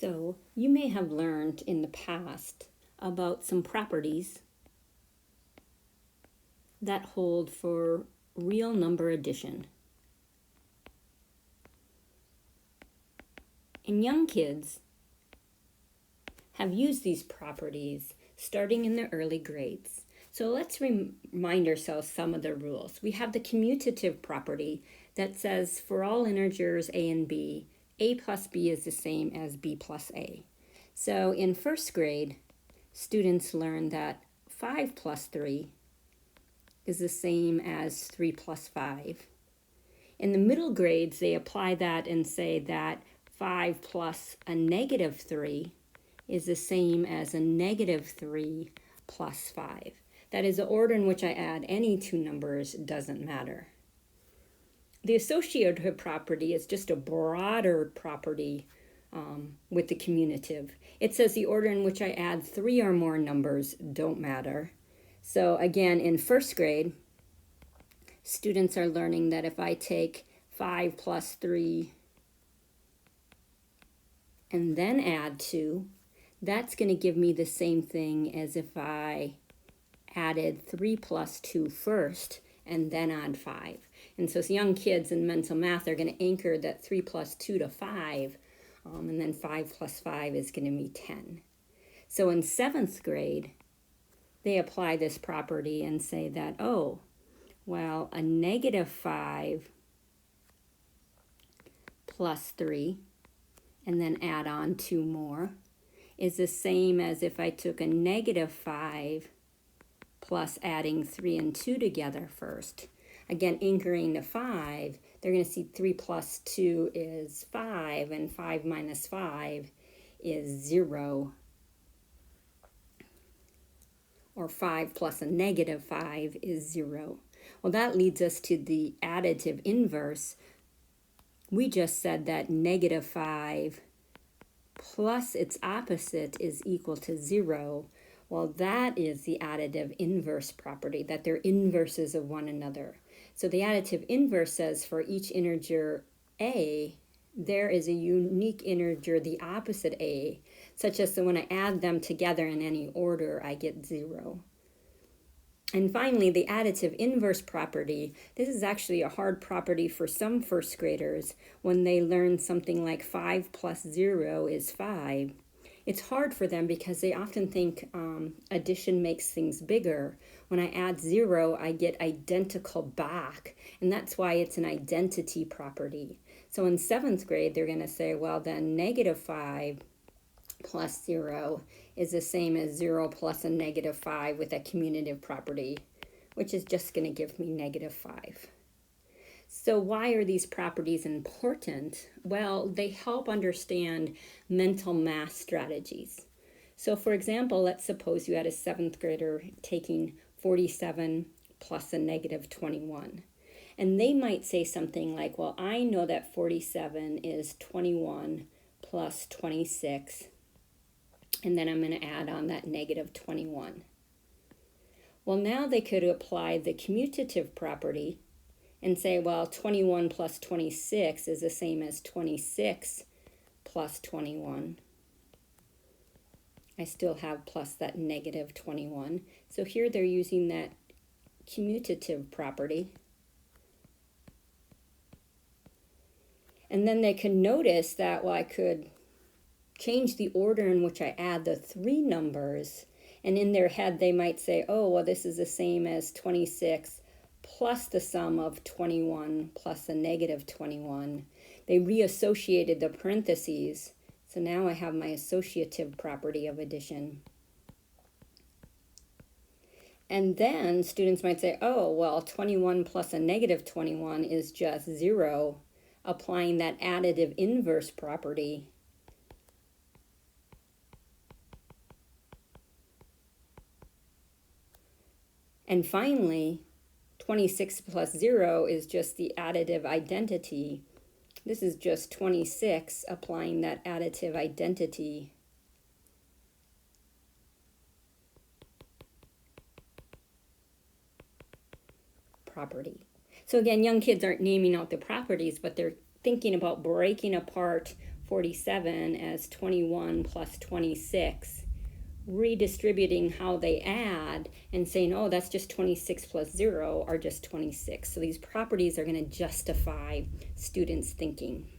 So you may have learned in the past about some properties that hold for real number addition. And young kids have used these properties starting in the early grades. So let's remind ourselves some of the rules. We have the commutative property that says for all integers a and b, a plus b is the same as b plus a. So in first grade, students learn that 5 plus 3 is the same as 3 plus 5. In the middle grades, they apply that and say that 5 plus a negative 3 is the same as a negative 3 plus 5. That is, the order in which I add any two numbers doesn't matter. The associative property is just a broader property with the commutative. It says the order in which I add three or more numbers don't matter. So again, in first grade, students are learning that if I take 5 plus 3 and then add 2, that's going to give me the same thing as if I added 3 plus 2 first and then add 5. And so as young kids in mental math are going to anchor that 3 plus 2 to 5, and then 5 plus 5 is going to be 10. So in 7th grade, they apply this property and say that, oh, well, a negative 5 plus 3, and then add on 2 more, is the same as if I took a negative 5 plus adding 3 and 2 together first. Again, anchoring to 5, they're going to see 3 plus 2 is 5, and 5 minus 5 is 0. Or 5 plus a negative 5 is 0. Well, that leads us to the additive inverse. We just said that negative 5 plus its opposite is equal to 0. Well, that is the additive inverse property, that they're inverses of one another. So the additive inverse says for each integer a, there is a unique integer, the opposite a, such as that when I add them together in any order, I get 0. And finally, the additive inverse property. This is actually a hard property for some first graders when they learn something like 5 plus 0 is 5. It's hard for them because they often think addition makes things bigger. When I add 0, I get identical back, and that's why it's an identity property. So in 7th grade, they're going to say, well, then negative 5 plus 0 is the same as 0 plus a negative 5 with a commutative property, which is just going to give me negative 5. So why are these properties important? Well, they help understand mental math strategies. So for example, let's suppose you had a 7th grader taking 47 plus a negative 21. And they might say something like, well, I know that 47 is 21 plus 26, and then I'm going to add on that negative 21. Well, now they could apply the commutative property and say, well, 21 plus 26 is the same as 26 plus 21. I still have plus that negative 21. So here they're using that commutative property. And then they can notice that, well, I could change the order in which I add the three numbers. And in their head, they might say, oh, well, this is the same as 26 plus the sum of 21 plus a negative 21. They reassociated the parentheses. So now I have my associative property of addition. And then students might say, oh, well, 21 plus a negative 21 is just 0, applying that additive inverse property. And finally, 26 plus 0 is just the additive identity. This is just 26 applying that additive identity. Property. So again, young kids aren't naming out the properties, but they're thinking about breaking apart 47 as 21 plus 26, redistributing how they add and saying, oh, that's just 26 plus 0 are just 26. So these properties are going to justify students' thinking.